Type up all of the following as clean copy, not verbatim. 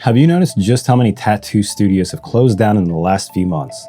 Have you noticed just how many tattoo studios have closed down in the last few months?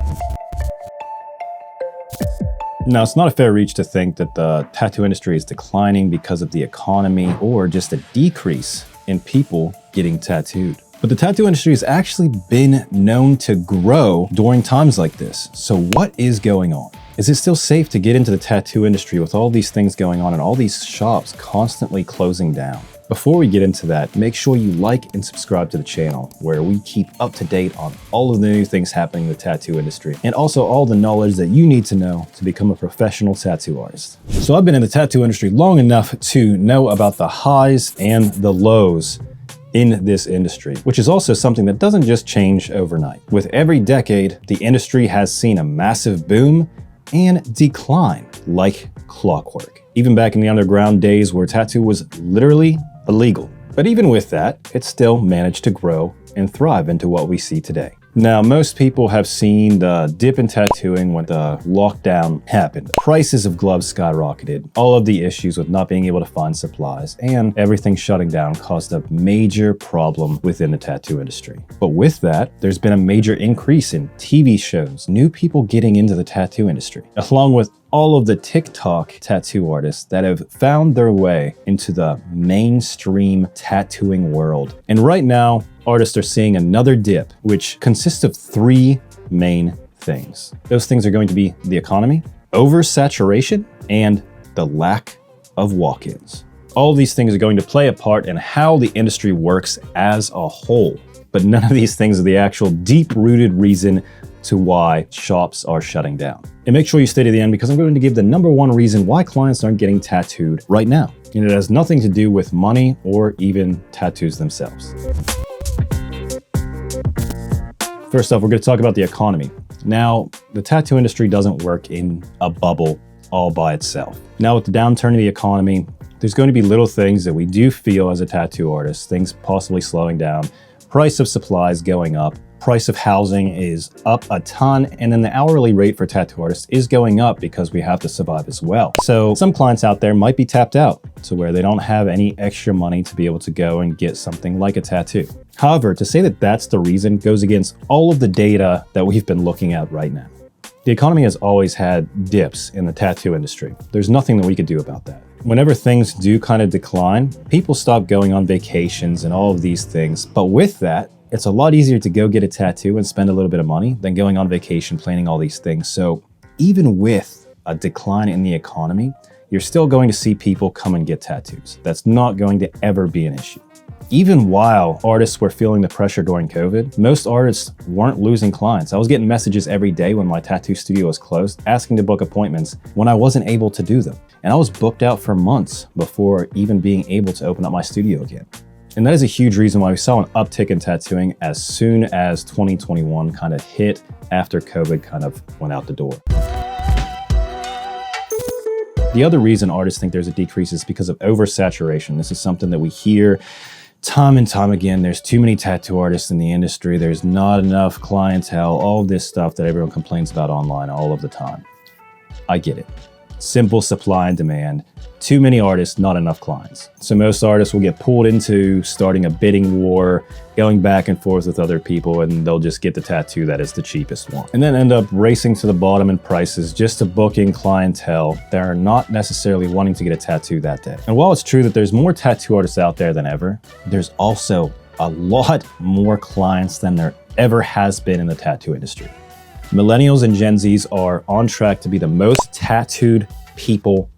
Now, it's not a fair reach to think that the tattoo industry is declining because of the economy or just a decrease in people getting tattooed. But the tattoo industry has actually been known to grow during times like this. So what is going on? Is it still safe to get into the tattoo industry with all these things going on and all these shops constantly closing down? Before we get into that, make sure you like and subscribe to the channel where we keep up to date on all of the new things happening in the tattoo industry and also all the knowledge that you need to know to become a professional tattoo artist. So I've been in the tattoo industry long enough to know about the highs and the lows in this industry, which is also something that doesn't just change overnight. With every decade, the industry has seen a massive boom and decline like clockwork. Even back in the underground days where tattoo was literally illegal. But even with that, it still managed to grow and thrive into what we see today. Now, most people have seen the dip in tattooing when the lockdown happened. Prices of gloves skyrocketed. All of the issues with not being able to find supplies and everything shutting down caused a major problem within the tattoo industry. But with that, there's been a major increase in TV shows, new people getting into the tattoo industry, along with all of the TikTok tattoo artists that have found their way into the mainstream tattooing world. And right now, artists are seeing another dip, which consists of three main things. Those things are going to be the economy, oversaturation, and the lack of walk-ins. All of these things are going to play a part in how the industry works as a whole, but none of these things are the actual deep-rooted reason to why shops are shutting down. And make sure you stay to the end because I'm going to give the number one reason why clients aren't getting tattooed right now. And it has nothing to do with money or even tattoos themselves. First off, we're going to talk about the economy. Now, the tattoo industry doesn't work in a bubble all by itself. Now, with the downturn in the economy, there's going to be little things that we do feel as a tattoo artist, things possibly slowing down, price of supplies going up, price of housing is up a ton, and then the hourly rate for tattoo artists is going up because we have to survive as well. So some clients out there might be tapped out to where they don't have any extra money to be able to go and get something like a tattoo. However, to say that that's the reason goes against all of the data that we've been looking at right now. The economy has always had dips in the tattoo industry. There's nothing that we could do about that. Whenever things do kind of decline, people stop going on vacations and all of these things. But with that, it's a lot easier to go get a tattoo and spend a little bit of money than going on vacation, planning all these things. So even with a decline in the economy, you're still going to see people come and get tattoos. That's not going to ever be an issue. Even while artists were feeling the pressure during COVID, most artists weren't losing clients. I was getting messages every day when my tattoo studio was closed, asking to book appointments when I wasn't able to do them. And I was booked out for months before even being able to open up my studio again. And that is a huge reason why we saw an uptick in tattooing as soon as 2021 kind of hit after COVID kind of went out the door. The other reason artists think there's a decrease is because of oversaturation. This is something that we hear time and time again. There's too many tattoo artists in the industry. There's not enough clientele, all this stuff that everyone complains about online all of the time. I get it. Simple supply and demand. Too many artists, not enough clients. So most artists will get pulled into starting a bidding war, going back and forth with other people, and they'll just get the tattoo that is the cheapest one. And then end up racing to the bottom in prices just to book in clientele that are not necessarily wanting to get a tattoo that day. And while it's true that there's more tattoo artists out there than ever, there's also a lot more clients than there ever has been in the tattoo industry. Millennials and Gen Zs are on track to be the most tattooed people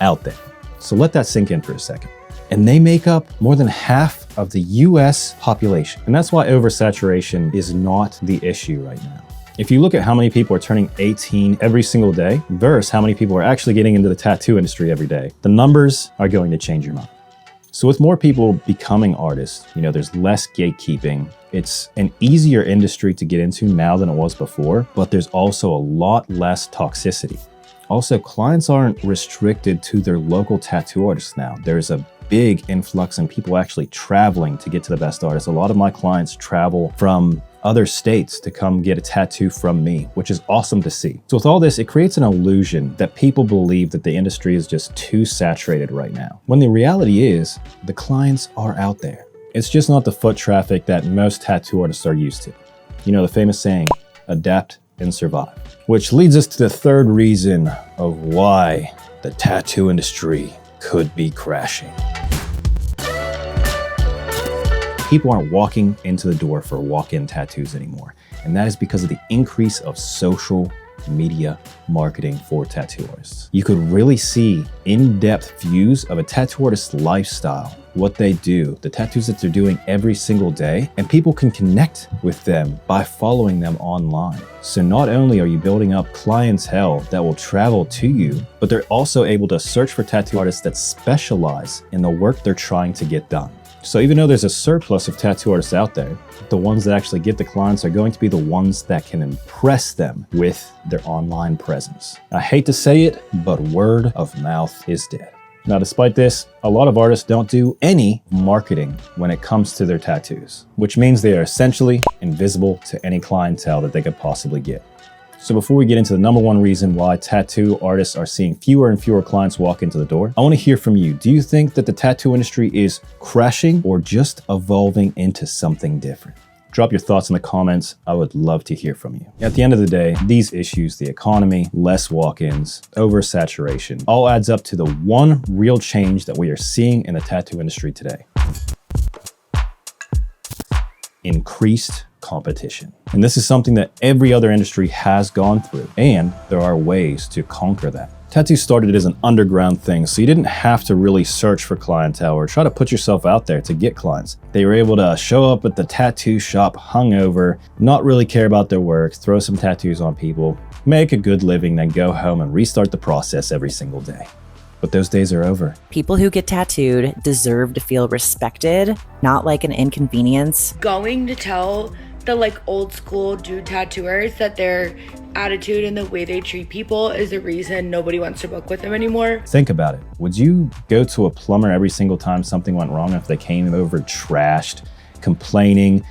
out there. So let that sink in for a second. And they make up more than half of the US population. And that's why oversaturation is not the issue right now. If you look at how many people are turning 18 every single day versus how many people are actually getting into the tattoo industry every day, the numbers are going to change your mind. So with more people becoming artists, there's less gatekeeping. It's an easier industry to get into now than it was before, but there's also a lot less toxicity. Also, clients aren't restricted to their local tattoo artists now. There's a big influx in people actually traveling to get to the best artists. A lot of my clients travel from other states to come get a tattoo from me, which is awesome to see. So with all this, it creates an illusion that people believe that the industry is just too saturated right now, when the reality is the clients are out there. It's just not the foot traffic that most tattoo artists are used to. You know, the famous saying, adapt and survive. Which leads us to the third reason of why the tattoo industry could be crashing. People aren't walking into the door for walk-in tattoos anymore. And that is because of the increase of social media marketing for tattoo artists. You could really see in-depth views of a tattoo artist's lifestyle, what they do, the tattoos that they're doing every single day, and people can connect with them by following them online. So not only are you building up clientele that will travel to you, but they're also able to search for tattoo artists that specialize in the work they're trying to get done. So even though there's a surplus of tattoo artists out there, the ones that actually get the clients are going to be the ones that can impress them with their online presence. I hate to say it, but word of mouth is dead. Now, despite this, a lot of artists don't do any marketing when it comes to their tattoos, which means they are essentially invisible to any clientele that they could possibly get. So before we get into the number one reason why tattoo artists are seeing fewer and fewer clients walk into the door, I want to hear from you. Do you think that the tattoo industry is crashing or just evolving into something different? Drop your thoughts in the comments. I would love to hear from you. At the end of the day, these issues, the economy, less walk-ins, oversaturation, all adds up to the one real change that we are seeing in the tattoo industry today. Increased competition. And this is something that every other industry has gone through, and there are ways to conquer that. Tattoos started as an underground thing, so you didn't have to really search for clientele or try to put yourself out there to get clients. They were able to show up at the tattoo shop hungover, not really care about their work, throw some tattoos on people, make a good living, then go home and restart the process every single day. But those days are over. People who get tattooed deserve to feel respected, not like an inconvenience. Going to tell the old school dude tattooers that their attitude and the way they treat people is the reason nobody wants to book with them anymore. Think about it. Would you go to a plumber every single time something went wrong if they came over trashed, complaining,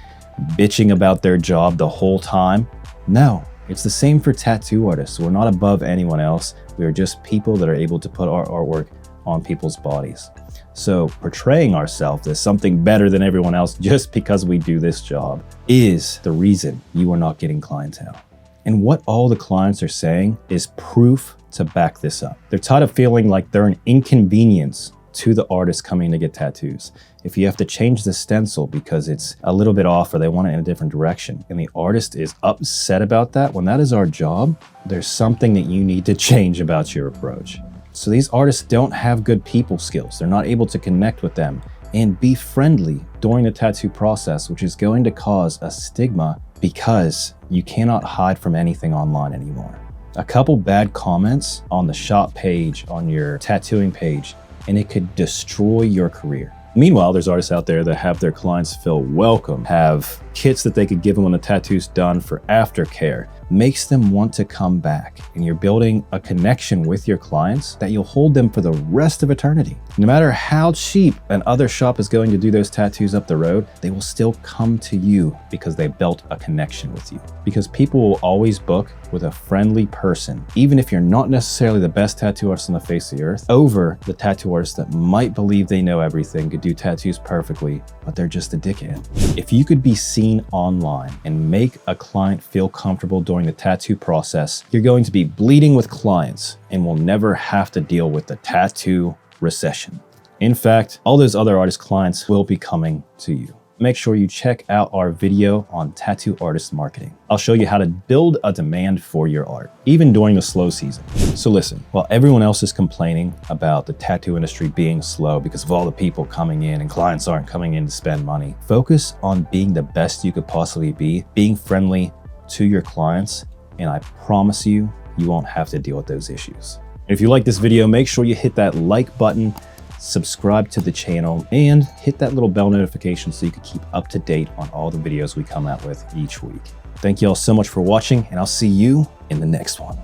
bitching about their job the whole time? No. It's the same for tattoo artists. We're not above anyone else. We are just people that are able to put our artwork on people's bodies. So portraying ourselves as something better than everyone else just because we do this job is the reason you are not getting clientele. And what all the clients are saying is proof to back this up. They're tired of feeling like they're an inconvenience to the artist coming to get tattoos. If you have to change the stencil because it's a little bit off or they want it in a different direction and the artist is upset about that, when that is our job, there's something that you need to change about your approach. So these artists don't have good people skills. They're not able to connect with them and be friendly during the tattoo process, which is going to cause a stigma because you cannot hide from anything online anymore. A couple bad comments on the shop page, on your tattooing page, and it could destroy your career. Meanwhile, there's artists out there that have their clients feel welcome, have kits that they could give them when the tattoo's done for aftercare, makes them want to come back. And you're building a connection with your clients that you'll hold them for the rest of eternity. No matter how cheap an other shop is going to do those tattoos up the road, they will still come to you because they built a connection with you. Because people will always book with a friendly person, even if you're not necessarily the best tattoo artist on the face of the earth, over the tattoo artist that might believe they know everything, could do tattoos perfectly, but they're just a dickhead. If you could be seen online and make a client feel comfortable during the tattoo process, you're going to be bleeding with clients and will never have to deal with the tattoo recession. In fact, all those other artist clients will be coming to you. Make sure you check out our video on tattoo artist marketing. I'll show you how to build a demand for your art, even during the slow season. So listen, while everyone else is complaining about the tattoo industry being slow because of all the people coming in and clients aren't coming in to spend money, focus on being the best you could possibly be, being friendly to your clients, and I promise you, you won't have to deal with those issues. If you like this video, make sure you hit that like button, subscribe to the channel, and hit that little bell notification so you can keep up to date on all the videos we come out with each week. Thank you all so much for watching, and I'll see you in the next one.